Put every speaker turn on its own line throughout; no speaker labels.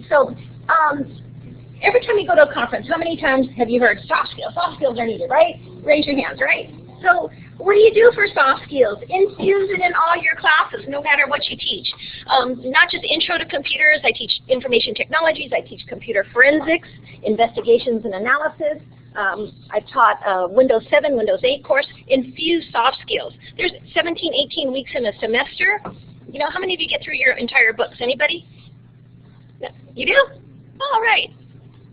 So every time you go to a conference, how many times have you heard soft skills? Soft skills are needed, right? Raise your hands, right? So what do you do for soft skills? Infuse it in all your classes, no matter what you teach. Not just intro to computers. I teach information technologies. I teach computer forensics, investigations and analysis. I've taught Windows 7, Windows 8 course. Infuse soft skills. There's 17, 18 weeks in a semester. You know, how many of you get through your entire books? Anybody? No. You do? All right.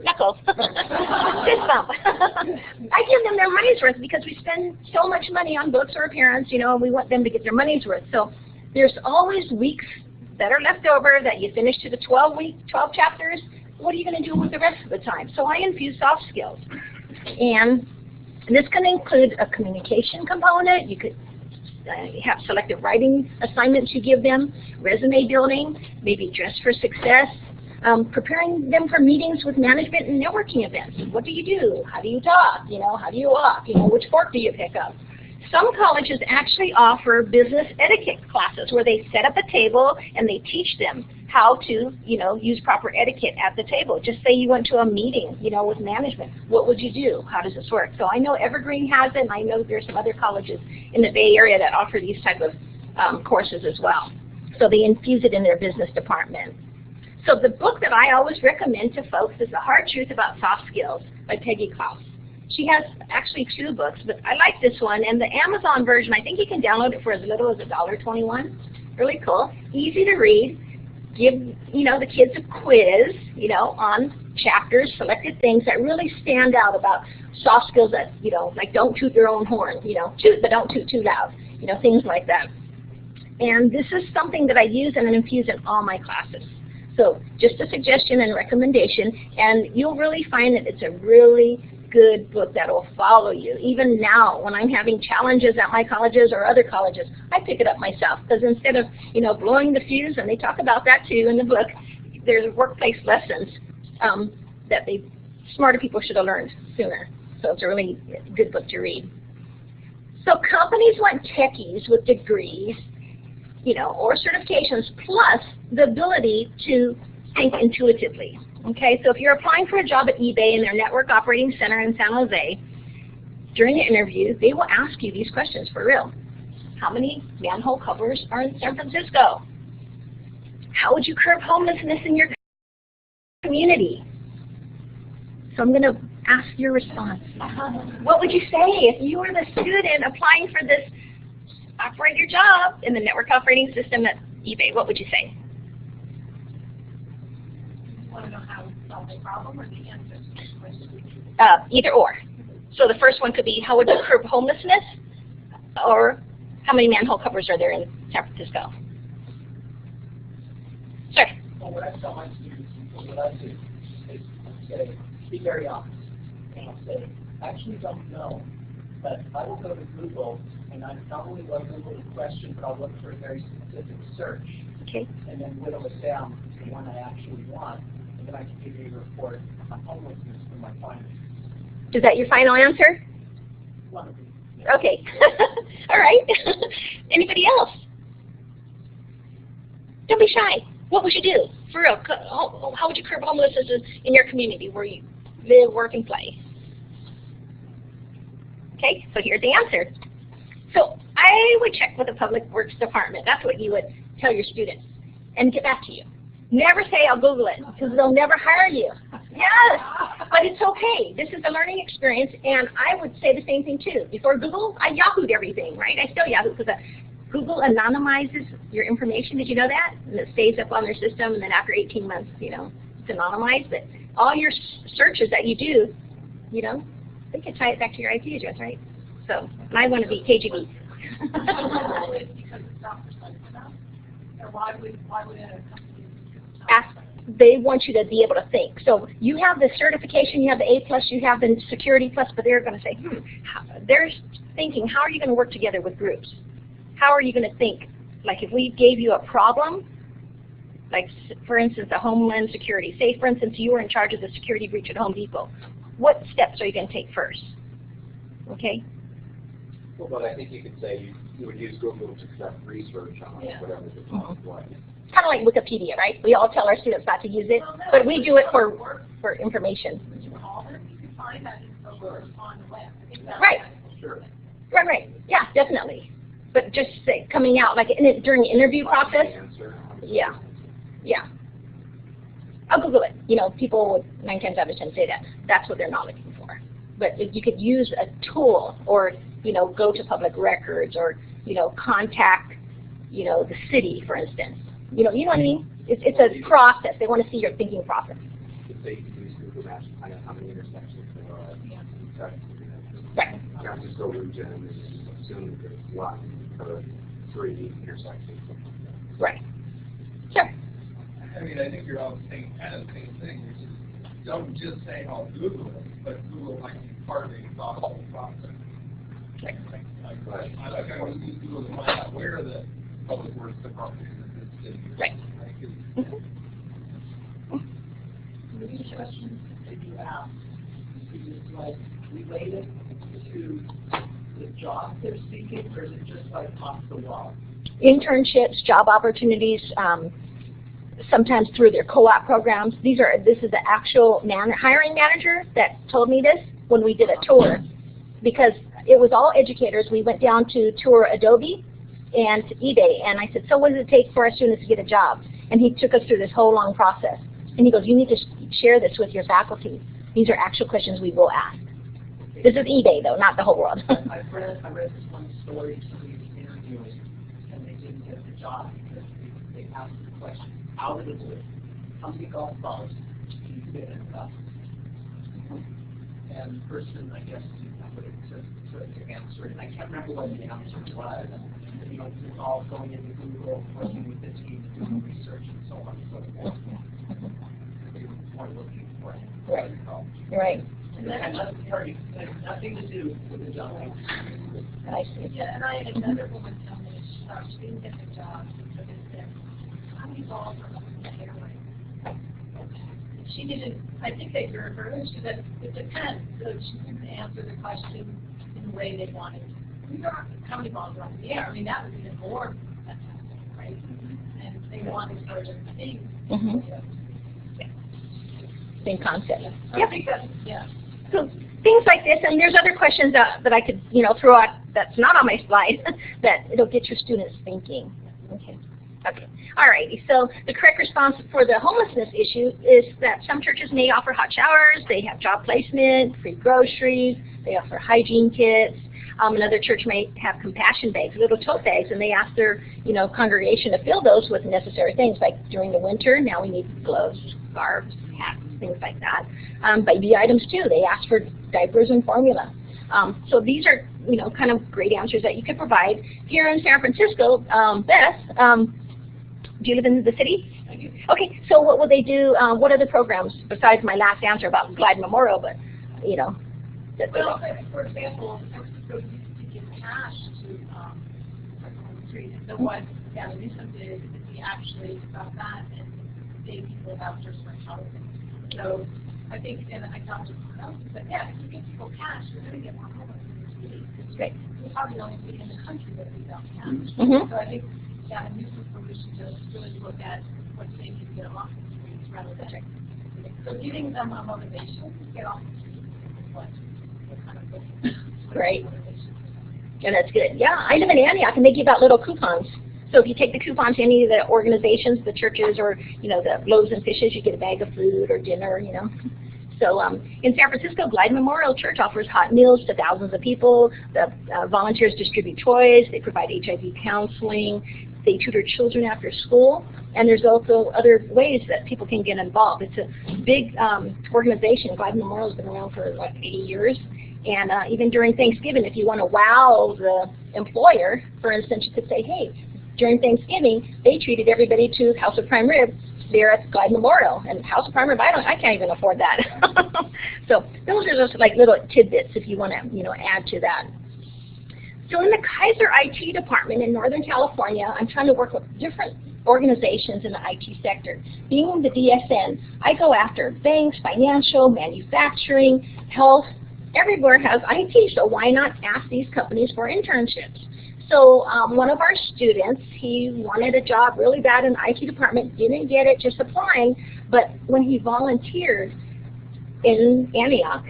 Knuckles. Fist bump. I give them their money's worth because we spend so much money on books or parents, you know, and we want them to get their money's worth. So there's always weeks that are left over that you finish to the 12 chapters. What are you going to do with the rest of the time? So I infuse soft skills. And this can include a communication component. You could have selective writing assignments you give them, resume building, maybe dress for success, preparing them for meetings with management and networking events. What do you do? How do you talk? You know, how do you walk? You know, which fork do you pick up? Some colleges actually offer business etiquette classes where they set up a table and they teach them how to, you know, use proper etiquette at the table. Just say you went to a meeting, you know, with management. What would you do? How does this work? So I know Evergreen has it, and I know there's some other colleges in the Bay Area that offer these type of courses as well. So they infuse it in their business department. So the book that I always recommend to folks is The Hard Truth About Soft Skills by Peggy Klaus. She has actually 2 books, but I like this one. And the Amazon version, I think you can download it for as little as $1.21. Really cool. Easy to read. Give, you know, the kids a quiz, you know, on chapters, selected things that really stand out about soft skills that, you know, like don't toot your own horn, you know, toot but don't toot too loud, you know, things like that. And this is something that I use and infuse in all my classes. So just a suggestion and recommendation, and you'll really find that it's a really good book that will follow you. Even now, when I'm having challenges at my colleges or other colleges, I pick it up myself, because instead of, you know, blowing the fuse, and they talk about that too in the book, there's workplace lessons that smarter people should have learned sooner. So it's a really good book to read. So companies want techies with degrees, you know, or certifications, plus the ability to think intuitively. Okay, so if you're applying for a job at eBay in their network operating center in San Jose, during the interview, they will ask you these questions for real. How many manhole covers are in San Francisco? How would you curb homelessness in your community? So I'm going to ask your response. What would you say if you were the student applying for this operator job in the network operating system at eBay? What would you say?
Want to know how to solve the problem or the answer?
Either or. So the first one could be, how would you curb homelessness? Or how many manhole covers are there in San Francisco? Sir?
Well, what I tell my students, what I do is say, be very honest. And I'll say, I actually don't know, but I will go to Google, and I not only will I Google the question, but I'll look for a very specific search.
Okay.
And then whittle it down to the one I actually want. And then I can give you a report on homelessness from my findings.
Is that your final answer?
One of them.
Okay. All right. Anybody else? Don't be shy. What would you do? For real, how would you curb homelessness in your community where you live, work, and play? Okay, so here's the answer. So I would check with the Public Works Department. That's what you would tell your students and get back to you. Never say, I'll Google it, because they'll never hire you. Yes, but it's okay. This is a learning experience, and I would say the same thing too. Before Google, I Yahoo'd everything, right? I still Yahoo, because Google anonymizes your information. Did you know that? And it stays up on their system, and then after 18 months, you know, it's anonymized. But all your searches that you do, you know, they can tie it back to your IP address, right? So, and I want to be KGB.
Why would a company
they want you to be able to think. So you have the certification, you have the A+, you have the security plus, but they're going to say, they're thinking, how are you going to work together with groups? How are you going to think? Like if we gave you a problem, like for instance, a Homeland Security. Say for instance, you were in charge of the security breach at Home Depot. What steps are you going to take first? Okay?
Well, but I think you could say you would use Google to conduct research on whatever the topic was.
kind of like Wikipedia, right? We all tell our students not to use it, but we do it for information.
When you call them, you can find that info on the web. I think that's
Right.
Sure.
Right. Yeah, definitely. But just say, coming out like during the interview process. Yeah. I'll Google it. You know, people would 9 times out of 10 say that. That's what they're not looking for. But if you could use a tool, or go to public records, or contact the city, for instance. You know what I mean? It's a process. They want to see your thinking process.
If they use Google Maps to find out how many intersections there are,
Right.
not just go region and assume there's one or 3 intersections.
Right. Sure.
I mean, I think you're all saying kind of the same thing, which is don't just say, "I'll Google it," but Google might be part of the thoughtful process.
Right.
I would use Google to find out where the public works department is in this city.
Right.
These questions that you ask, is it like related to the job they're seeking, or is it just like off the wall?
Internships, job opportunities, sometimes through their co-op programs. This is the actual hiring manager that told me this when we did a tour, because it was all educators. We went down to tour Adobe and eBay, and I said, so what does it take for our students to get a job? And he took us through this whole long process. And he goes, you need to share this with your faculty. These are actual questions we will ask. This is eBay, though, not the whole world.
I read this one story, somebody was interviewing, and they didn't get the job because they asked the question, out of the blue, how many golf balls do you fit in a cup? And the person, I guess, put it to answer it. I can't remember what the answer was. It's all going into Google, working with the team, doing research, and so on and so forth. More looking for it.
Right. Right.
And that has nothing to do with the job.
I see.
Yeah, and I had another woman tell me she didn't get the job because they said, how many balls are left in the airway? She didn't, I think they heard her, and she said, it depends. So she didn't answer the question in the way they wanted. How many balls are up in the air? I mean, that would be more fantastic, right? And they wanted certain things.
Mm-hmm. Same concept.
I think that's, yeah.
So things like this, and there's other questions that I could, throw out that's not on my slide that it'll get your students thinking. Okay. Alrighty. So the correct response for the homelessness issue is that some churches may offer hot showers, they have job placement, free groceries, they offer hygiene kits. Another church may have compassion bags, little tote bags, and they ask their, congregation to fill those with necessary things. Like during the winter, now we need gloves, scarves, hats, things like that. Baby items too. They ask for diapers and formula. So these are, kind of great answers that you could provide. Here in San Francisco, Beth, do you live in the city? Okay. So what will they do? What other programs besides my last answer about Glide Memorial? But
Well, for example, San Francisco used to give cash to the street. So what Gavin Newsom did is he actually got that and gave people vouchers for housing. So I think, and I talked to someone else and said, yeah, if you give people cash, you're going to get more homeless in the city.
Great.
We're probably the only city in the country that we don't cash.
Mm-hmm.
So I think Gavin Newsom's solution to really look at what they can get off the streets rather than. So giving them a motivation to get off the streets is what we're kind of looking at.
Great. And that's good. Yeah, I live in Antioch, and they give out little coupons. So if you take the coupons to any of the organizations, the churches, or the Loaves and Fishes, you get a bag of food or dinner. So in San Francisco, Glide Memorial Church offers hot meals to thousands of people. The volunteers distribute toys. They provide HIV counseling. They tutor children after school. And there's also other ways that people can get involved. It's a big organization. Glide Memorial has been around for like 80 years. And even during Thanksgiving, if you want to wow the employer, for instance, you could say, hey, during Thanksgiving, they treated everybody to House of Prime Rib there at Glide Memorial. And House of Prime Rib, I can't even afford that. So those are just like little tidbits if you want to, add to that. So in the Kaiser IT department in Northern California, I'm trying to work with different organizations in the IT sector. Being the DSN, I go after banks, financial, manufacturing, health. Everywhere has IT, so why not ask these companies for internships? So one of our students, he wanted a job really bad in the IT department, didn't get it just applying, but when he volunteered in Antioch,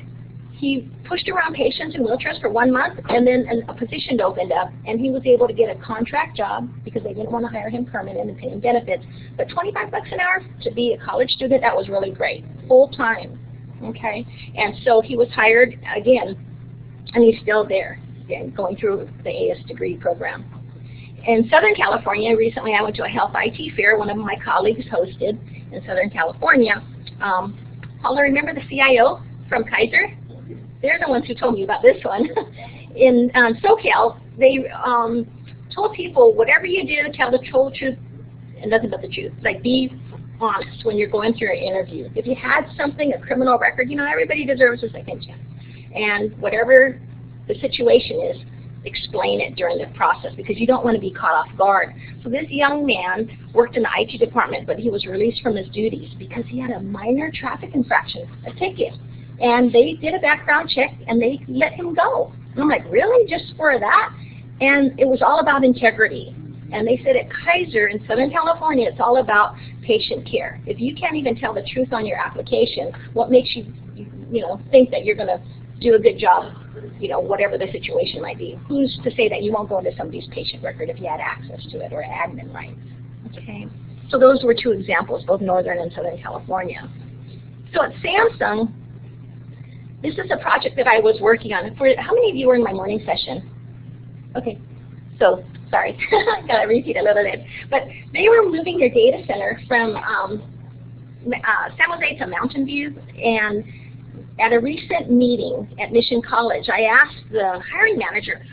he pushed around patients in wheelchairs for 1 month, and then a position opened up, and he was able to get a contract job because they didn't want to hire him permanent and pay him benefits. But 25 bucks an hour to be a college student, that was really great, full time, okay? And so he was hired again, and he's still there, again, going through the AS degree program. In Southern California, recently I went to a health IT fair one of my colleagues hosted in Southern California. Paula, remember the CIO from Kaiser? They're the ones who told me about this one. In SoCal, they told people, whatever you do, tell the whole truth and nothing but the truth. Like, be honest when you're going through an interview. If you had something, a criminal record, you know, everybody deserves a second chance. And whatever the situation is, explain it during the process because you don't want to be caught off guard. So this young man worked in the IT department, but he was released from his duties because he had a minor traffic infraction, a ticket. And they did a background check and they let him go. And I'm like, really? Just for that? And it was all about integrity. And they said at Kaiser in Southern California, it's all about patient care. If you can't even tell the truth on your application, what makes you, think that you're going to do a good job, whatever the situation might be? Who's to say that you won't go into somebody's patient record if you had access to it or admin rights? Okay. So those were two examples, both Northern and Southern California. So at Samsung, this is a project that I was working on. How many of you were in my morning session? Okay, so sorry, I gotta repeat a little bit. But they were moving their data center from San Jose to Mountain View, and at a recent meeting at Mission College, I asked the hiring manager,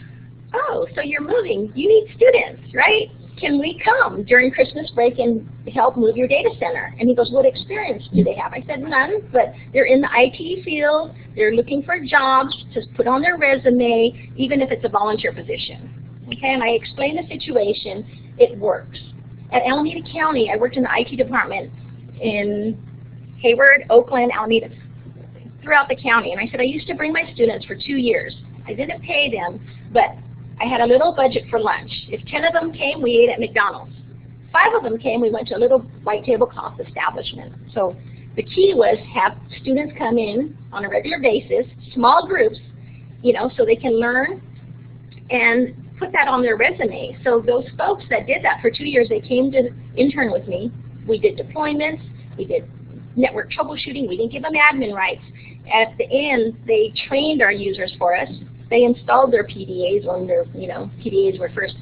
oh, so you're moving, you need students, right? Can we come during Christmas break and help move your data center? And he goes, what experience do they have? I said, none, but they're in the IT field, they're looking for jobs to put on their resume, even if it's a volunteer position. Okay, and I explained the situation, it works. At Alameda County, I worked in the IT department in Hayward, Oakland, Alameda, throughout the county. And I said, I used to bring my students for 2 years. I didn't pay them, but I had a little budget for lunch. If 10 of them came, we ate at McDonald's. 5 of them came, we went to a little white tablecloth establishment. So the key was have students come in on a regular basis, small groups, so they can learn and put that on their resume. So those folks that did that for 2 years, they came to intern with me. We did deployments, we did network troubleshooting, we didn't give them admin rights. At the end, they trained our users for us. They installed their PDAs when their, PDAs were first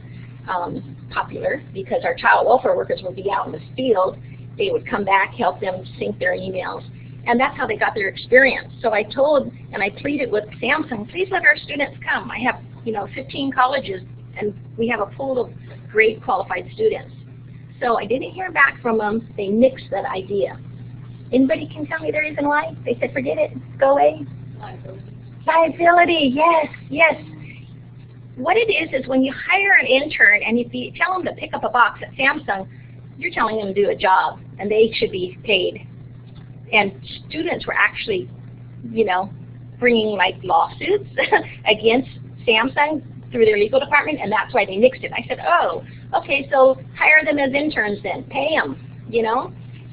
popular because our child welfare workers would be out in the field. They would come back, help them sync their emails. And that's how they got their experience. So I told and I pleaded with Samsung, please let our students come. I have, 15 colleges and we have a pool of great qualified students. So I didn't hear back from them. They nixed that idea. Anybody can tell me the reason why? They said, forget it, go away. Liability, yes, yes. What it is when you hire an intern and if you tell them to pick up a box at Samsung, you're telling them to do a job and they should be paid. And students were actually, bringing like lawsuits against Samsung through their legal department, and that's why they nixed it. I said, oh, okay, so hire them as interns then, pay them,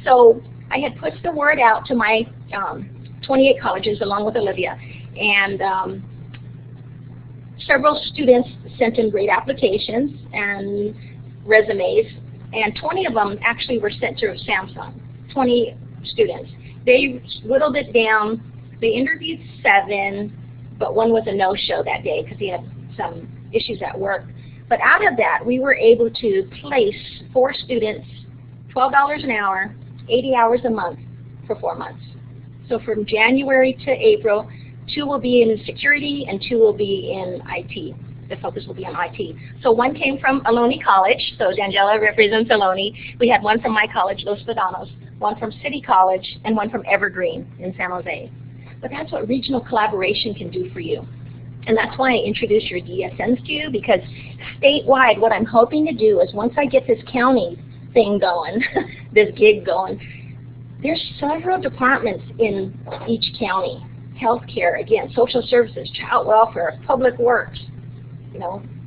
So I had put the word out to my 28 colleges along with Olivia, and several students sent in great applications and resumes, and 20 of them actually were sent to Samsung, 20 students. They whittled it down. They interviewed 7, but 1 was a no-show that day because he had some issues at work. But out of that, we were able to place 4 students, $12 an hour, 80 hours a month for 4 months. So from January to April, 2 will be in security and 2 will be in IT. The focus will be on IT. So 1 came from Ohlone College, so D'Angela represents Ohlone. We had 1 from my college, Los Vedanos, 1 from City College, and 1 from Evergreen in San Jose. But that's what regional collaboration can do for you. And that's why I introduced your DSNs to you, because statewide, what I'm hoping to do is once I get this county thing going, this gig going, there's several departments in each county. Healthcare, again, social services, child welfare, public works,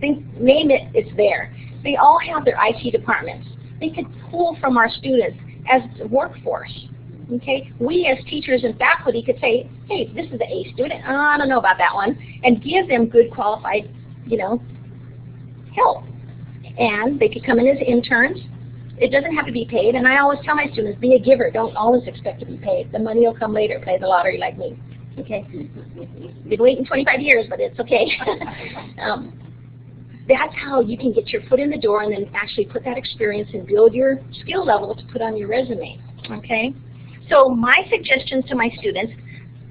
name it, it's there. They all have their IT departments. They could pull from our students as the workforce. Okay, we as teachers and faculty could say, hey, this is the A student, I don't know about that one, and give them good qualified, help. And they could come in as interns. It doesn't have to be paid, and I always tell my students, be a giver, don't always expect to be paid. The money will come later, play the lottery like me. Okay? Been waiting 25 years, but it's okay. That's how you can get your foot in the door and then actually put that experience and build your skill level to put on your resume. Okay? So my suggestions to my students,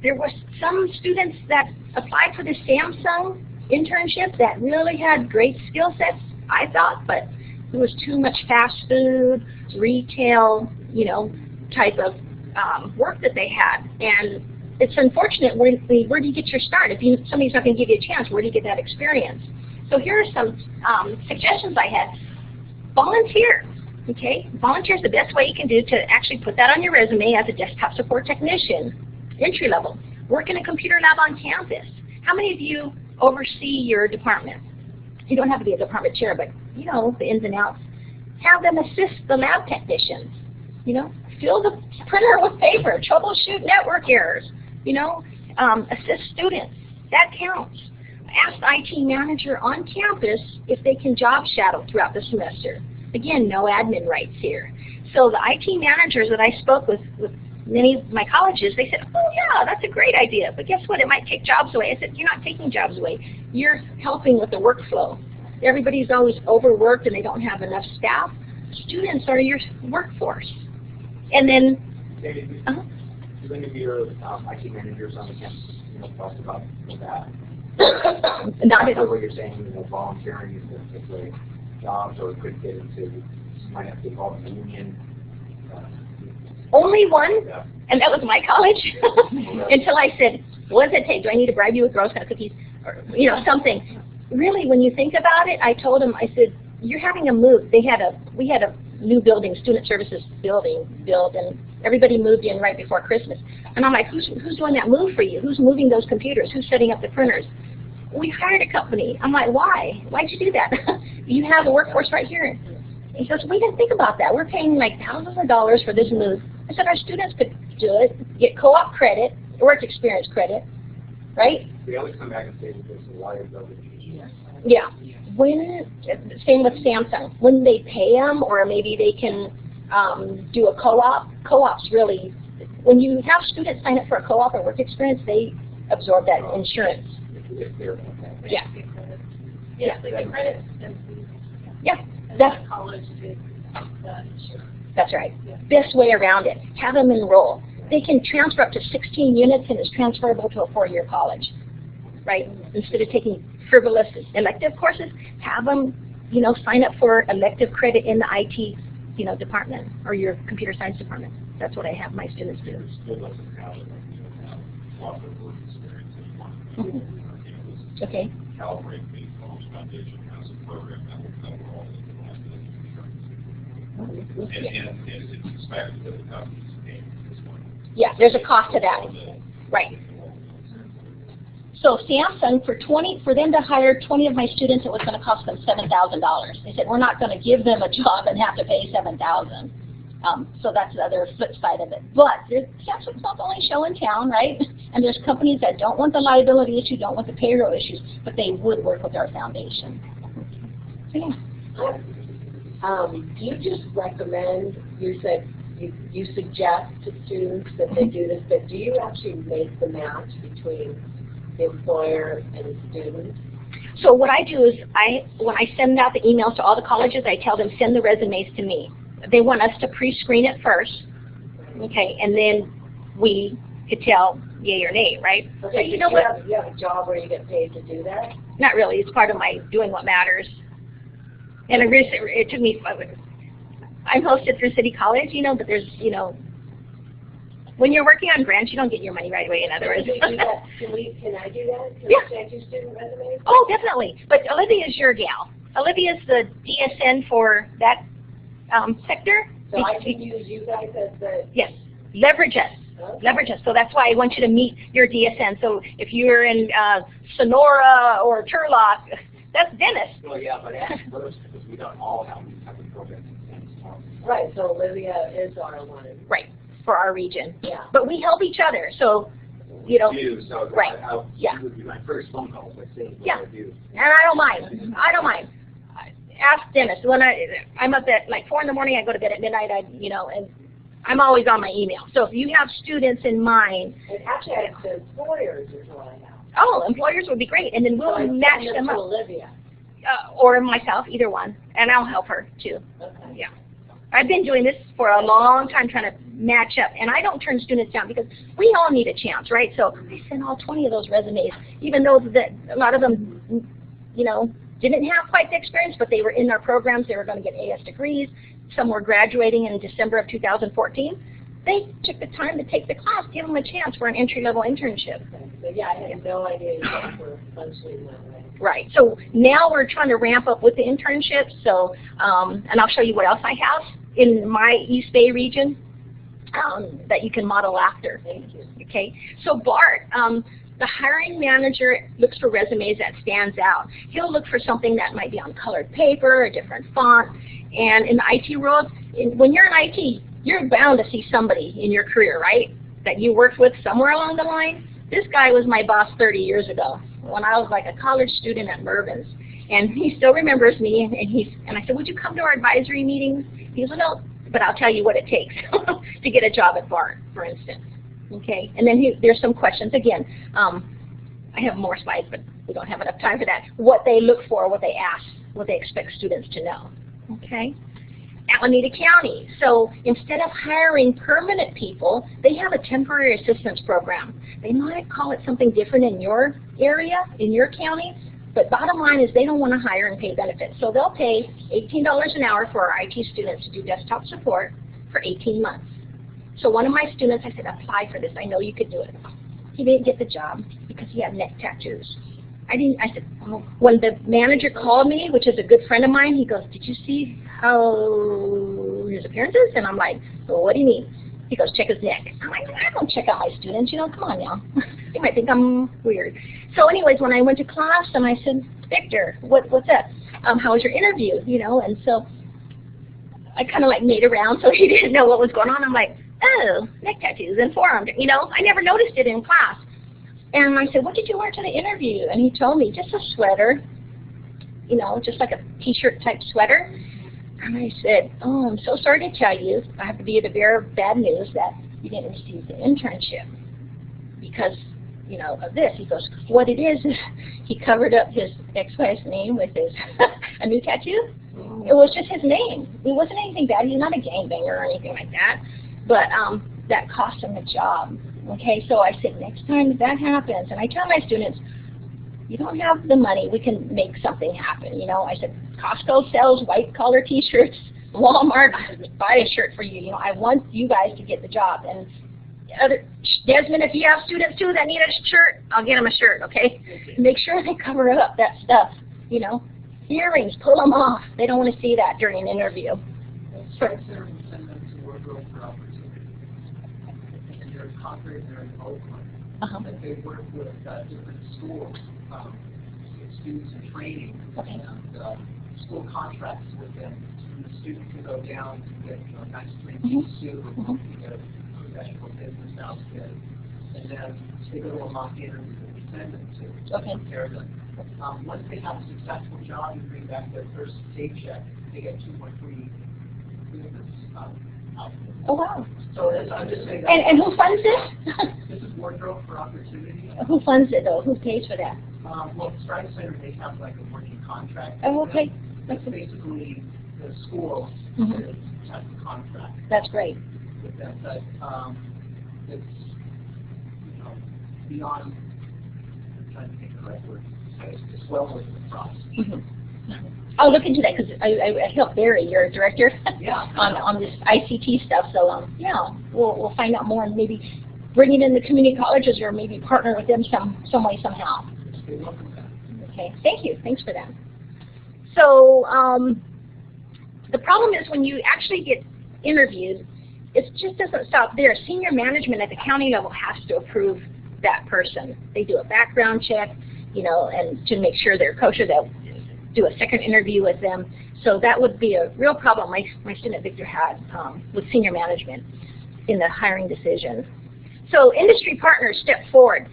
there were some students that applied for the Samsung internship that really had great skill sets, I thought, but it was too much fast food, retail, type of work that they had. And it's unfortunate, where do you get your start? If somebody's not going to give you a chance, where do you get that experience? So here are some suggestions I had. Volunteer. Okay, volunteer is the best way you can do to actually put that on your resume as a desktop support technician, entry level. Work in a computer lab on campus. How many of you oversee your department? You don't have to be a department chair, but the ins and outs. Have them assist the lab technicians. Fill the printer with paper, troubleshoot network errors. Assist students. That counts. Ask the IT manager on campus if they can job shadow throughout the semester. Again, no admin rights here. So the IT managers that I spoke with many of my colleges, they said, oh yeah, that's a great idea, but guess what, it might take jobs away. I said, you're not taking jobs away. You're helping with the workflow. Everybody's always overworked and they don't have enough staff. Students are your workforce. And then,
do any of your IT managers on the campus talk about that?
Not at all.
What you're saying, volunteering is going to take away jobs, or could get into, you might have to get involved in the union.
Only one,
Yeah.
and that was my college, until I said, what does it take? Do I need to bribe you with Girl Scout cookies? Or, something. Really, when you think about it, I told them, I said, you're having a move. We had a new building, student services building built, and everybody moved in right before Christmas. And I'm like, who's doing that move for you? Who's moving those computers? Who's setting up the printers? We hired a company. I'm like, why? Why'd you do that? You have the workforce right here. He says, we didn't think about that. We're paying like thousands of dollars for this move. I said, our students could do it, get co-op credit, work experience credit, right?
We always come back and say that there's a liability.
Yeah. Same with Samsung. When they pay them, or maybe they can do a co-op. Co-ops really, when you have students sign up for a co-op or work experience, they absorb that insurance. Yeah.
Yes, they get credit.
Yeah.
And that college did the insurance.
That's right.
Yeah.
Best way around it. Have them enroll. They can transfer up to 16 units and it's transferable to a 4-year college, right? Instead of taking frivolous elective courses, have them, sign up for elective credit in the IT, department or your computer science department. That's what I have my students do. Okay.
Calibrate the College Foundation has a program that will cover all of the and it's expected that the companies pay this money.
Yeah, there's a cost to that. Right. So Samsung, for them to hire 20 of my students, it was going to cost them $7,000. They said, we're not going to give them a job and have to pay $7,000. So that's the other flip side of it. But Samsung's not the only show in town, right? And there's companies that don't want the liability issue, don't want the payroll issues, but they would work with our foundation. So yeah.
You just recommend, you said you suggest to students that they do this, but do you actually make the match between the employer and the student?
So what I do is, when I send out the emails to all the colleges, I tell them send the resumes to me. They want us to pre-screen it first, okay, and then we could tell yay or nay, right?
Okay,
so you know what?
You have a job where you get paid to do that?
Not really. It's part of my doing what matters. And it took me, I'm hosted through City College, but there's, when you're working on grants, you don't get your money right away, in other words.
Can we do that? Can I do that? Can
Yeah.
I send you student resumes?
Oh, definitely. But Olivia's your gal. Olivia's the DSN for that sector.
So I can use you guys as the...
Yes. Leverage us.
Okay.
Leverage us. So that's why I want you to meet your DSN. So if you're in Sonora or Turlock, That's dentists.
Well, yeah, but ask first, because we don't all have these type of programs.
Right, so Olivia is our one.
Right, for our region.
Yeah.
But we help each other, so, you know.
So
right.
That would be my first phone call, by saying what
Yeah.
I do.
And I don't mind. I don't mind. Ask Dennis. When I'm up at like 4 in the morning, I go to bed at midnight. And I'm always on my email. So if you have students in mind,
And actually, I have the employers is what I have.
oh, employers would be great, and then we'll
So I
match
send
them
to
up,
Olivia.
or myself, either one, and I'll help her too.
Okay.
Yeah. I've been doing this for a long time, trying to match up, and I don't turn students down because we all need a chance, right? So I sent all 20 of those resumes, even though that a lot of them, you know, didn't have quite the experience, but they were in our programs. They were going to get AS degrees. Some were graduating in December of 2014. They took the time to take the class, give them a chance for an entry-level internship.
Okay. So yeah, I had no idea you guys were functioning that way.
Right. So now we're trying to ramp up with the internships. So, and I'll show you what else I have in my East Bay region that you can model after.
Thank you.
Okay. So Bart, the hiring manager looks for resumes that stands out. He'll look for something that might be on colored paper, a different font. And in the IT world, when you're in IT, you're bound to see somebody in your career, right, that you worked with somewhere along the line. This guy was my boss 30 years ago when I was like a college student at Mervyn's. And he still remembers me, and I said, would you come to our advisory meetings? He goes, no, but I'll tell you what it takes to get a job at BART, for instance. Okay, and then there's some questions. Again, I have more slides, but we don't have enough time for that. What they look for, what they ask, what they expect students to know. Okay, Alameda County. So instead of hiring permanent people, they have a temporary assistance program. They might call it something different in your area, in your county, but bottom line is they don't want to hire and pay benefits. So they'll pay $18 an hour for our IT students to do desktop support for 18 months. So one of my students, I said, apply for this. I know you could do it. He didn't get the job because he had neck tattoos. I said, oh. When the manager called me, which is a good friend of mine, he goes, did you see how his appearance is? And I'm like, well, what do you mean? He goes, check his neck. I'm like, I don't check out my students, you know, come on now. They might think I'm weird. So anyways, when I went to class and I said, Victor, what's that? How was your interview? You know, and so I kind of like made around so he didn't know what was going on. I'm like, oh, neck tattoos and forearm, you know, I never noticed it in class. And I said, what did you wear to the interview? And he told me, just a sweater, you know, just like a t-shirt type sweater. And I said, oh, I'm so sorry to tell you, I have to be the bearer of bad news that you didn't receive the internship because, you know, of this. He goes, what it is he covered up his ex-wife's name with his a new tattoo. It was just his name. It wasn't anything bad. He's not a gangbanger or anything like that. But that cost him a job. Okay, so I said, next time that happens, and I tell my students, you don't have the money, we can make something happen. You know, I said, Costco sells white collar t-shirts, Walmart, buy a shirt for you. You know, I want you guys to get the job. And Desmond, if you have students too that need a shirt, I'll get them a shirt, okay? Make sure they cover up that stuff, you know. Earrings, pull them off. They don't want to see that during an interview.
Send them to wardrobe for opportunity. And they're in Concord, they're in Oakland. But they work with different schools, students in training, and school contracts with them. And the student can go down and get a nice three-piece suit, get a professional business outfit, and then they go to a mock interview that we send them to prepare them. Once they have a successful job and bring back their first paycheck, they get 2 or 3 business outfits.
Oh, wow.
So I'm just saying that.
And who funds this?
This is Wardrobe for Opportunity.
Who funds it, though? Who pays for that?
Well, Strike Center, they have like a working contract.
Oh, okay.
That's basically the school that has the contract
That's great.
with them. But it's, you know, beyond, I'm trying to think of the right word, it's well worth the process.
I'll look into that because I help Barry, your director,
Yeah.
on this ICT stuff. So yeah, we'll find out more and maybe bring it in the community colleges or maybe partner with them some way somehow.
You're welcome to that.
Okay, thank you. Thanks for that. So the problem is when you actually get interviewed, it just doesn't stop there. Senior management at the county level has to approve that person. They do a background check, you know, and to make sure they're kosher, that do a second interview with them. So that would be a real problem my student Victor had with senior management in the hiring decision. So industry partners step forward.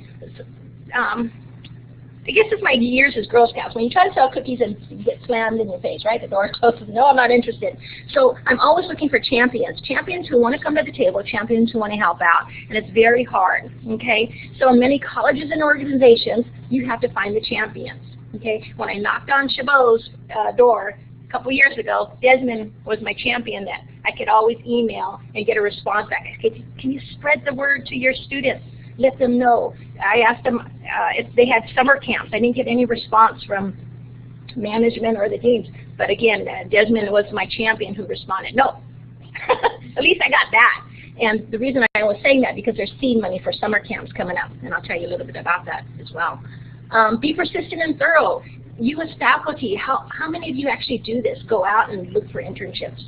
I guess it's my years as Girl Scouts. When you try to sell cookies and you get slammed in your face, right? The door closes. No, I'm not interested. So I'm always looking for champions. Champions who want to come to the table, champions who want to help out. And it's very hard, okay? So in many colleges and organizations, you have to find the champions, okay? When I knocked on Chabot's door a couple years ago, Desmond was my champion that I could always email and get a response back. I said, can you spread the word to your students? Let them know. I asked them if they had summer camps. I didn't get any response from management or the deans. But again, Desmond was my champion who responded. No, at least I got that. And the reason I was saying that because there's seed money for summer camps coming up, and I'll tell you a little bit about that as well. Be persistent and thorough. You as faculty, how many of you actually do this? Go out and look for internships,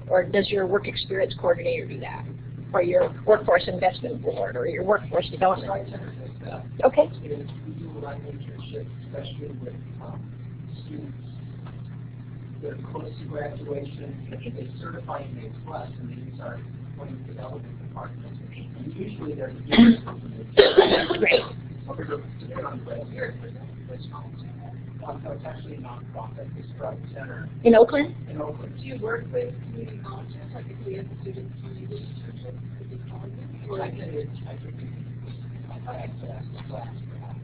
or does your work experience coordinator do that? Or your workforce investment board, or your workforce development. Okay.
We do a lot of internships, especially with students that are close to graduation. They certify in A+, and they use our employment development department. And usually they're
Great.
So it's actually a nonprofit. It's Drug Center
In Oakland?
in Oakland.
Do you work with community colleges, like if we have students who need internships, could be colleges? Or
I
is it,
thought I could ask the class perhaps.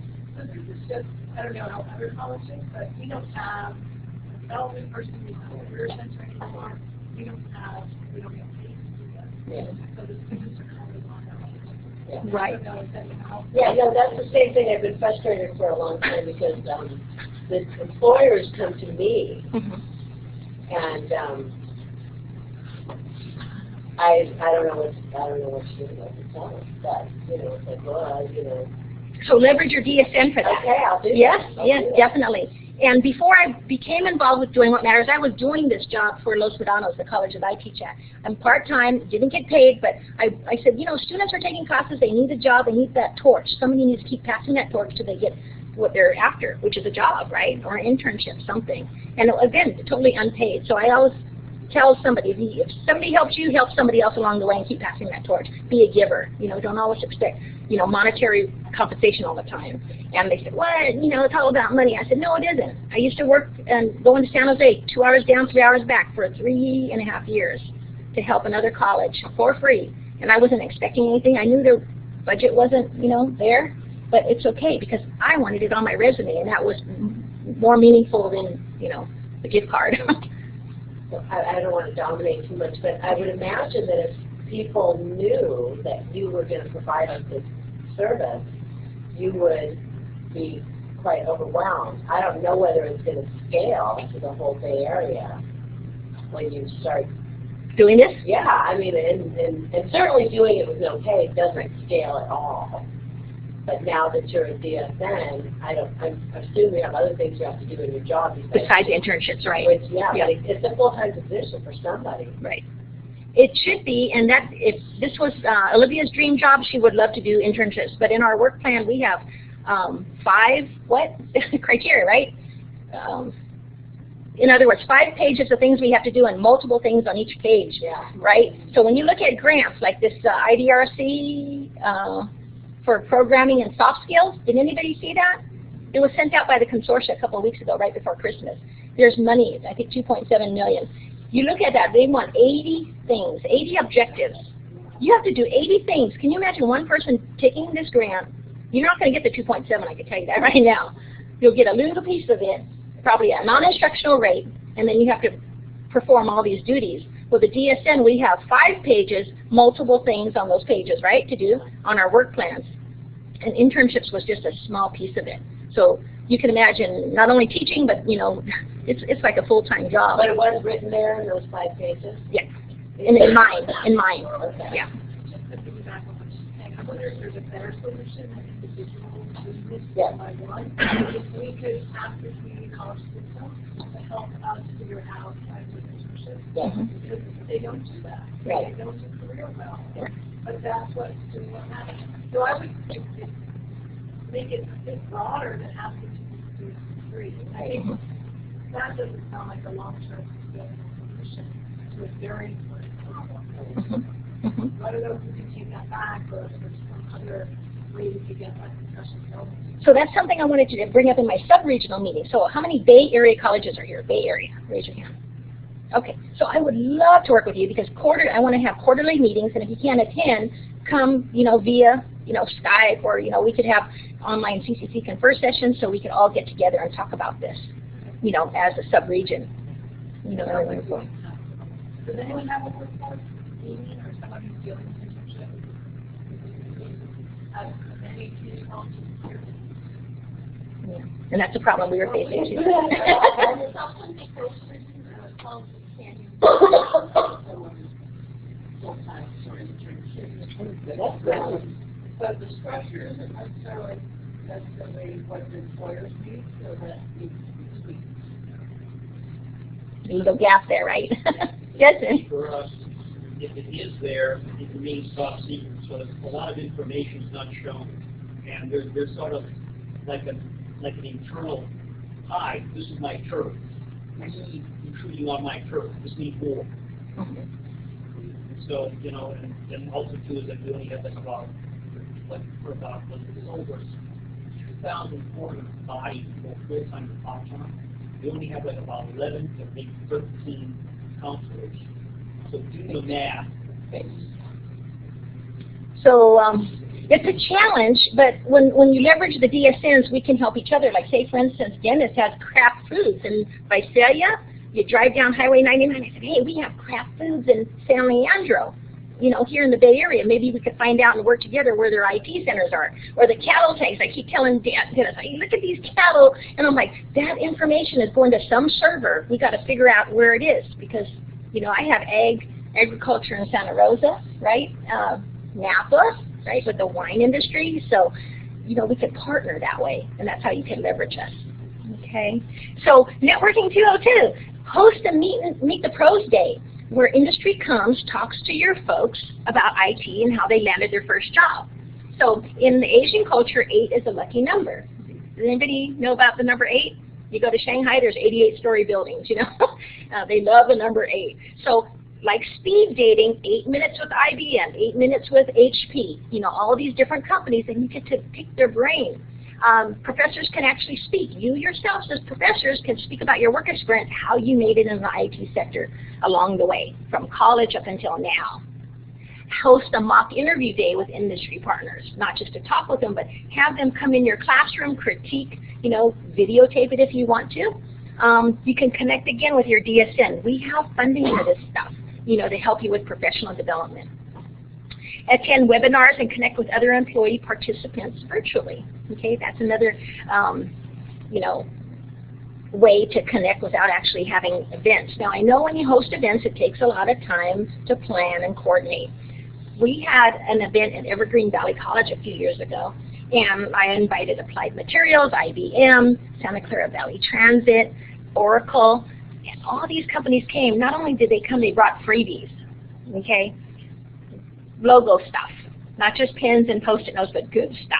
this is just, I don't know how other colleges, but we don't have a development person, we don't have a career center anymore. We don't have paid to do that.
Yeah.
So the students are kind of on their own.
Yeah.
Right.
I don't know if that helps.
Yeah, no, that's the same thing. I've been frustrated for a long time because the employers come to me and I don't know what to do about the time, but it's like, well,
So leverage your DSN for that.
okay, I'll do
Yes,
that. I'll
yes,
do that.
definitely. And before I became involved with Doing What Matters, I was doing this job for Los Medanos, the college that I teach at. I'm part-time, didn't get paid, but I said, students are taking classes, they need a job, they need that torch. Somebody needs to keep passing that torch till they get what they're after, which is a job, right, or an internship, something. And again, totally unpaid. So I always tell somebody, if somebody helps you, help somebody else along the way and keep passing that torch. Be a giver. Don't always expect, monetary compensation all the time. And they said, what? It's all about money. I said, no, it isn't. I used to work and go into San Jose, 2 hours down, 3 hours back for 3.5 years to help another college for free. And I wasn't expecting anything. I knew their budget wasn't, there. But it's okay because I wanted it on my resume, and that was more meaningful than, the gift card.
So I don't want to dominate too much, but I would imagine that if people knew that you were going to provide us this service, you would be quite overwhelmed. I don't know whether it's going to scale to the whole Bay Area when you start
Doing this?
Yeah, I mean, and certainly doing it with no pay doesn't scale at all. But now that you're a DSN, I assume you have other things you have to do in your job
Besides internships, right?
Which, yeah, but it's a full-time position for somebody.
Right. It should be, and that if this was Olivia's dream job, she would love to do internships. But in our work plan, we have 5 criteria, right? In other words, 5 pages of things we have to do and multiple things on each page, right? So when you look at grants like this IDRC for programming and soft skills, did anybody see that? It was sent out by the consortia a couple of weeks ago, right before Christmas. There's money, I think 2.7 million. You look at that, they want 80 things, 80 objectives. You have to do 80 things. Can you imagine one person taking this grant? You're not going to get the 2.7, I can tell you that right now. You'll get a little piece of it, probably at a non-instructional rate, and then you have to perform all these duties. With the DSN, we have 5 pages, multiple things on those pages, right, to do on our work plans. And internships was just a small piece of it. So you can imagine not only teaching, but, it's like a full-time job.
But it was written there in those 5 pages?
Yeah, in mine,
Okay.
yeah.
Just to piggyback on what she's saying, I wonder if there's a better solution than individual business
Yeah.
by one. If we could ask the community college system to help us figure out kinds of internships.
Yeah.
Because they don't do that.
Right.
They don't do career well.
Yeah.
But that's what's doing what matters. So I would make it a bit broader than asking to do it for free. I think that doesn't sound like a long-term solution to a very important problem.
Mhm.
I don't know if you can take that back or if there's some other way we could get that discussion going.
So that's something I wanted to bring up in my sub-regional meeting. So how many Bay Area colleges are here? Bay Area, raise your hand. Okay, so I would love to work with you because I want to have quarterly meetings, and if you can't attend, come, via, Skype, or, we could have online CCC Confer sessions so we could all get together and talk about this, as a sub-region.
Does anyone have a workforce meeting or somebody who's dealing with internship? Any community colleges here?
Yeah. And that's a problem we were facing too.
But the structure isn't necessarily what the employers need, so that needs to be tweaked.
A little gap there, right? Justin?
For us, if it is there, it remains top secret, so a lot of information is not shown. And there's sort of like an internal, hi, this is my turf. We need intruding on my turf. This needs more. So, and also too is that we only have about over 2,400 bodies for full-time to part-time. We only have like about 11 to maybe 13 counselors. So do the math.
So it's a challenge, but when you leverage the DSNs, we can help each other. Like say, for instance, Dennis has Kraft Foods in Visalia. You drive down Highway 99. I said, hey, we have Kraft Foods in San Leandro, here in the Bay Area. Maybe we could find out and work together where their IT centers are. Or the cattle tanks. I keep telling Dennis, hey, look at these cattle. And I'm like, that information is going to some server. We got to figure out where it is because, I have agriculture in Santa Rosa, right? Napa, right, with the wine industry. So, we could partner that way, and that's how you can leverage us. Okay. So, Networking 202, host a Meet the Pros Day, where industry comes, talks to your folks about IT and how they landed their first job. So, in the Asian culture, 8 is a lucky number. Does anybody know about the number 8? You go to Shanghai, there's 88-story buildings, they love the number 8. So, like speed dating, 8 minutes with IBM, 8 minutes with HP, all these different companies, and you get to pick their brain. Professors can actually speak. You yourselves as professors can speak about your work experience, how you made it in the IT sector along the way, from college up until now. Host a mock interview day with industry partners, not just to talk with them, but have them come in your classroom, critique, videotape it if you want to. You can connect again with your DSN. We have funding for this stuff, to help you with professional development. Attend webinars and connect with other employee participants virtually. Okay, that's another, way to connect without actually having events. Now, I know when you host events, it takes a lot of time to plan and coordinate. We had an event at Evergreen Valley College a few years ago, and I invited Applied Materials, IBM, Santa Clara Valley Transit, Oracle, and all these companies came. Not only did they come, they brought freebies, okay? Logo stuff, not just pens and Post-it notes, but good stuff.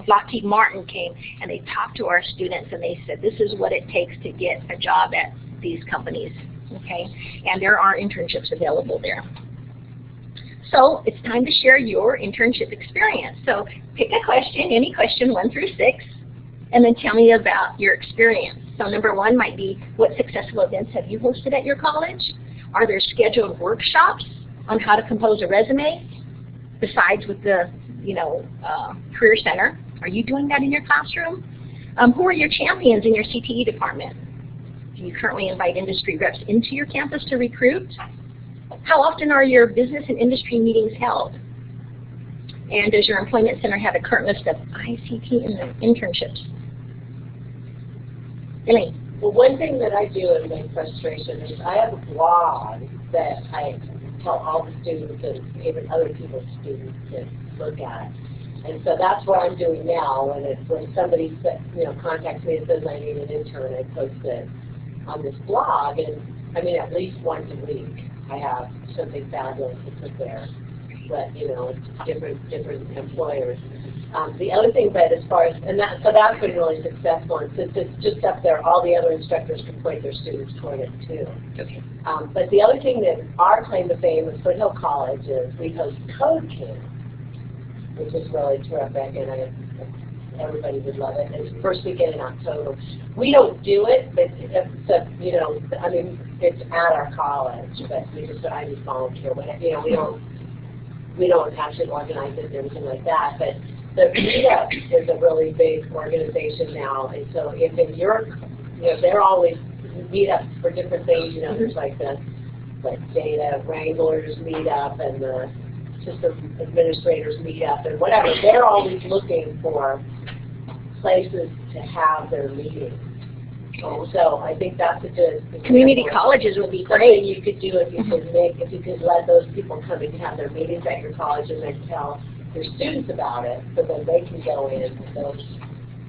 Lockheed Martin came, and they talked to our students, and they said, this is what it takes to get a job at these companies, okay? And there are internships available there. So it's time to share your internship experience. So pick a question, any question 1 through 6, and then tell me about your experience. So number 1 might be, what successful events have you hosted at your college? Are there scheduled workshops on how to compose a resume besides with the Career Center? Are you doing that in your classroom? Who are your champions in your CTE department? Do you currently invite industry reps into your campus to recruit? How often are your business and industry meetings held? And does your employment center have a current list of ICT internships? Elaine?
Well, one thing that I do in my frustration is I have a blog that I tell all the students and even other people's students to look at. And so that's what I'm doing now. When somebody contacts me and says I need an intern, I post it on this blog. And I mean, at least once a week, I have something fabulous to put there. But different employers. The other thing, but as far as, so that's been really successful, and since it's just up there, all the other instructors can point their students toward it too.
Okay.
But the other thing that our claim to fame at Foothill College is we host Code Camp, which is really terrific, and everybody would love it. It's the first weekend in October. We don't do it, but it's, you know, I mean, it's at our college, but I just volunteer. You know, we don't actually organize it or anything like that, but the meetup is a really big organization now, and so if in your, you know, they're always meetups for different things. You know, there's like the data wranglers meetup and the system administrators meetup and whatever. They're always looking for places to have their meetings. So I think that's a good
community colleges would be
something
great.
you could do if you could let those people come and have their meetings at your college and then tell your students about it, so then they can go in to those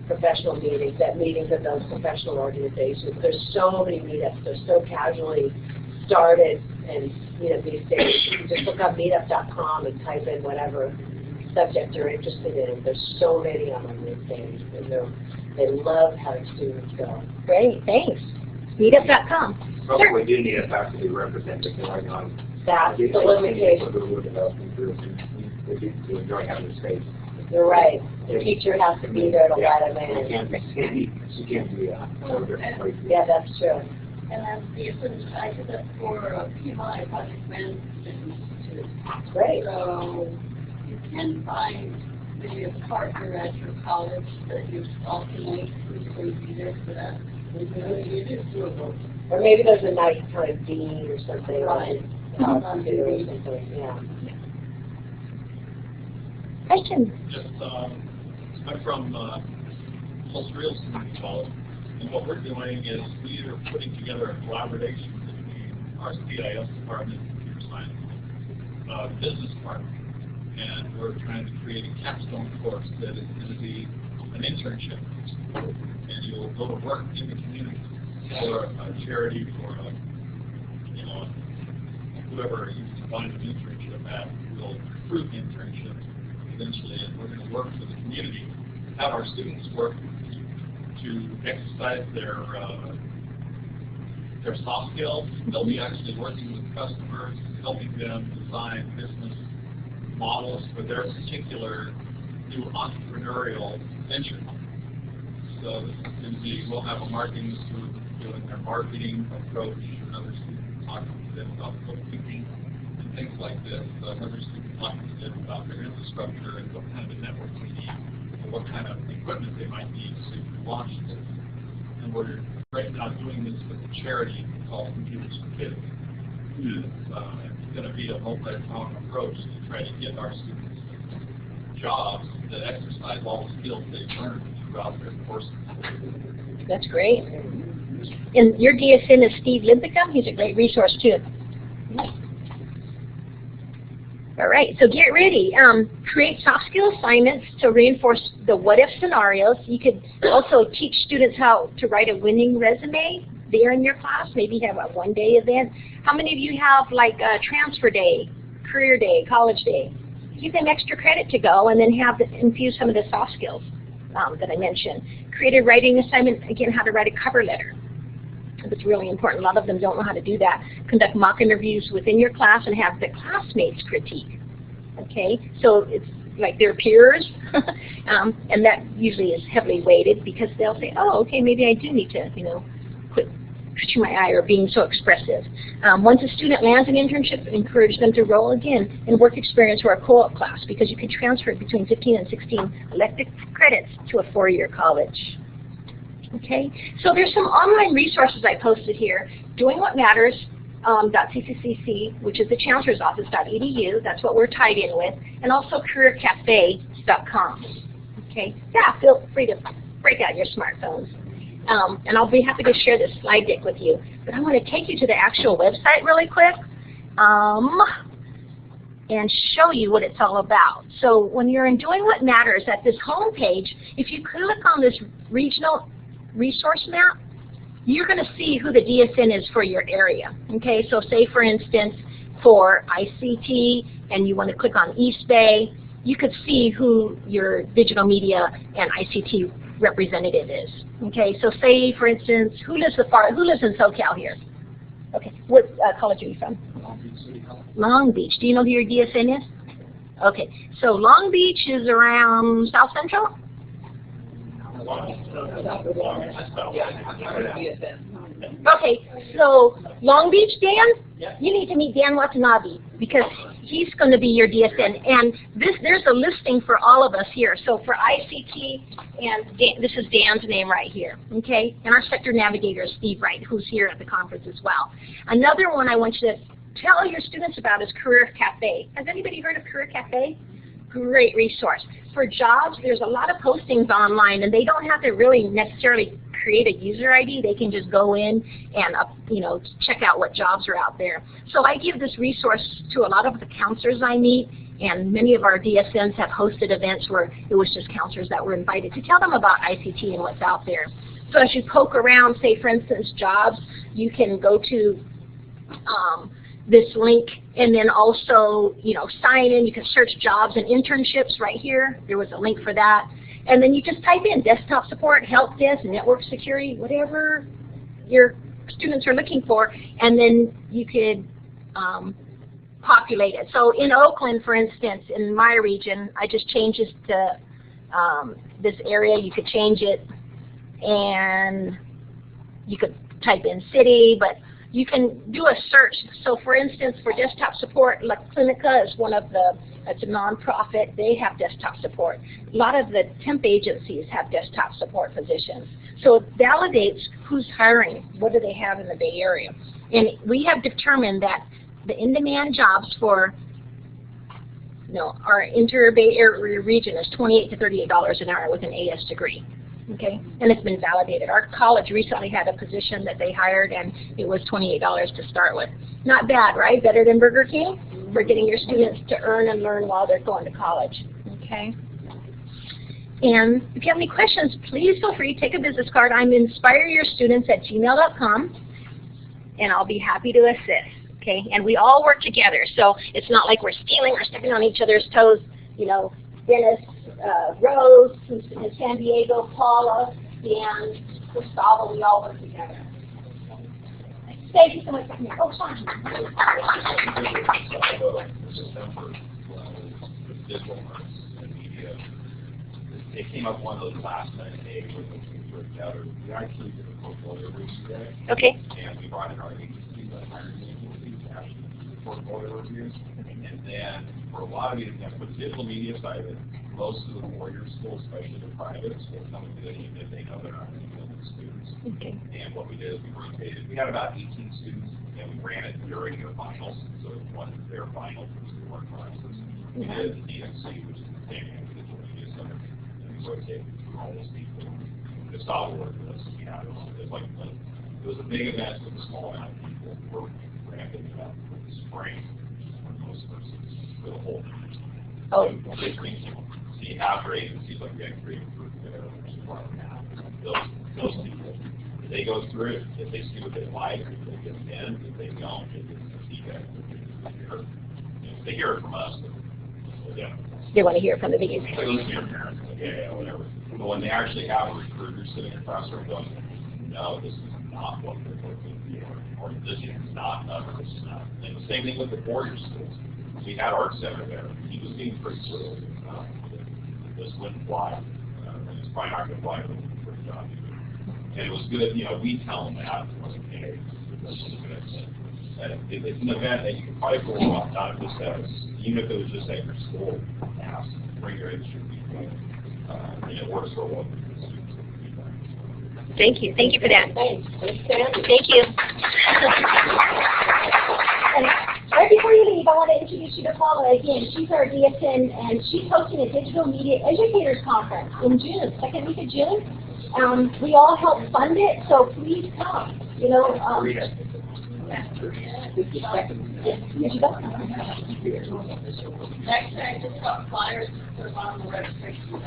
professional meetings, meetings of those professional organizations. There's so many meetups. They're so casually started, and you know, these days you can just look up meetup.com and type in whatever subject you're interested in. There's so many of them these days, and they love having students go.
Great, thanks. Meetup.com.
Probably do need a faculty representative going on.
That's the limitation.
We do enjoy having the space.
You're right. The teacher has to be there to let them
You
in.
can't be
Yeah, that's true.
And then the assistant I did that for PMI project management too.
Great.
So you can find maybe a partner at your college that you alternate who's going to be there for that. You do two of those.
Or maybe there's a nice kind of dean or something.
Right.
Or something. Yeah.
Question.
Just, I'm from Los Rios Community College, and what we're doing is we are putting together a collaboration between our CIS department, computer science, business department, and we're trying to create a capstone course that is going to be an internship, and you'll go to work in the community for a charity, for a, you know, whoever you can find an internship at will recruit the internship eventually, and we're going to work for the community, have our students work to exercise their soft skills. They'll be actually working with customers, helping them design business models for their particular new entrepreneurial venture. So this is going to be, we'll have a marketing group doing their marketing approach, another student talking to them about bookkeeping and things like this, another student talking to them about their infrastructure and what kind of a network they need, and what kind of equipment they might need to launch this. And we're right now doing this with a charity called Computers for Kids. It's going to be a multi-pronged approach to try to get our students jobs that exercise all the skills they've learned throughout their courses.
That's great. And your DSN is Steve Limpicum. He's a great resource too. All right, so get ready. Create soft skill assignments to reinforce the what-if scenarios. You could also teach students how to write a winning resume there in your class. Maybe have a one-day event. How many of you have like a transfer day, career day, college day? Give them extra credit to go and then have infuse some of the soft skills that I mentioned. Create a writing assignment, again, how to write a cover letter. That's really important. A lot of them don't know how to do that. Conduct mock interviews within your class and have the classmates critique. Okay, so it's like their peers, and that usually is heavily weighted because they'll say, oh, okay, maybe I do need to, you know, quit twitching my eye or being so expressive. Once a student lands an internship, encourage them to roll again in work experience or a co-op class because you can transfer between 15 and 16 elective credits to a 4-year college. Okay, so there's some online resources I posted here. Doing What Matters, .ccecc, which is the chancellor's office.edu. That's what we're tied in with, and also careercafe.com. Okay, yeah, feel free to break out your smartphones. And I'll be happy to share this slide deck with you. But I want to take you to the actual website really quick and show you what it's all about. So when you're in Doing What Matters at this home page, if you click on this regional resource map, you're going to see who the DSN is for your area. Okay, so say for instance for ICT and you want to click on East Bay, you could see who your digital media and ICT representative is. Okay, so say for instance, who lives in SoCal here? Okay, what college are you from? Long Beach. Do you know who your DSN is? Okay, so Long Beach is around South Central? Okay, so Long Beach, Dan, you need to meet Dan Watanabe because he's going to be your DSN. And there's a listing for all of us here. So for ICT, and Dan, this is Dan's name right here, okay? And our sector navigator is Steve Wright, who's here at the conference as well. Another one I want you to tell your students about is Career Cafe. Has anybody heard of Career Cafe? Great resource. For jobs, there's a lot of postings online, and they don't have to really necessarily create a user ID. They can just go in and check out what jobs are out there. So I give this resource to a lot of the counselors I meet, and many of our DSNs have hosted events where it was just counselors that were invited to tell them about ICT and what's out there. So as you poke around, say for instance jobs, you can go to this link, and then also, sign in. You can search jobs and internships right here. There was a link for that. And then you just type in desktop support, help desk, network security, whatever your students are looking for, and then you could populate it. So in Oakland, for instance, in my region, I just changed this to this area. You could change it, and you could type in city, but you can do a search. So for instance, for desktop support, La Clinica is one of the, it's a nonprofit, they have desktop support. A lot of the temp agencies have desktop support positions. So it validates who's hiring, what do they have in the Bay Area. And we have determined that the in-demand jobs for our inter-Bay Area region is $28 to $38 an hour with an AS degree. Okay, and it's been validated. Our college recently had a position that they hired, and it was $28 to start with. Not bad, right? Better than Burger King for getting your students to earn and learn while they're going to college. Okay. And if you have any questions, please feel free to take a business card. I'm inspireyourstudents@gmail.com, and I'll be happy to assist. Okay, and we all work together, so it's not like we're stealing or stepping on each other's toes. Dennis, Rose, who's in San Diego, Paula, Dan, Gustavo, we all work together. Thank you so much for coming. Oh, Sean.
It came up one of those last minute days when we worked out. We actually did a portfolio review today.
Okay.
And we brought in our agencies, the hiring agencies, to actually do portfolio reviews. And then for a lot of these, for the digital media side of it, most of the four-year schools, especially the privates, will come and do it even if they know they're not going to fill the students. Okay. And what we did is we rotated. We had about 18 students, and we ran it during their finals. So it wasn't their final for schoolwork classes. We did the DMC, which is the same thing for the digital media center. And we rotated through all those people. Gustavo worked with us. It was a big event with a small amount of people. We're ramping it up for the spring for most persons for the whole thing.
Oh.
So you have your agencies like we had Creative Group there, which is part of that. Those people, if they go through it, if they see what they like, if they get in, if they don't, if it's feedback, if they hear it from us, yeah.
They want to hear it from the beginning.
They listen to your parents, yeah, whatever. But when they actually have a recruiter sitting across their going, no, this is not what we're looking for, or this is not, this is not. And the same thing with the four-year schools. We had Art Center there. He was being pretty thrilled. This wouldn't fly. It's probably not going to fly for the job either. And it was good, we tell them that. Okay, it's an event that you can probably go off, not just as, even if it was just at your school, ask, bring your industry people, and it works for what the students.
Thank you. Thank you for that.
Thanks.
Thank you. And right before you leave, I want to introduce you to Paula again. She's our DSN, and she's hosting a Digital Media Educators Conference in June, second week of June. We all help fund it, so please come. Did you go?
Next, I just got flyers for on the registration.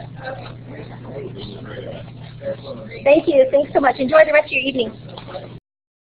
Thank you. Thanks so much. Enjoy the rest of your evening.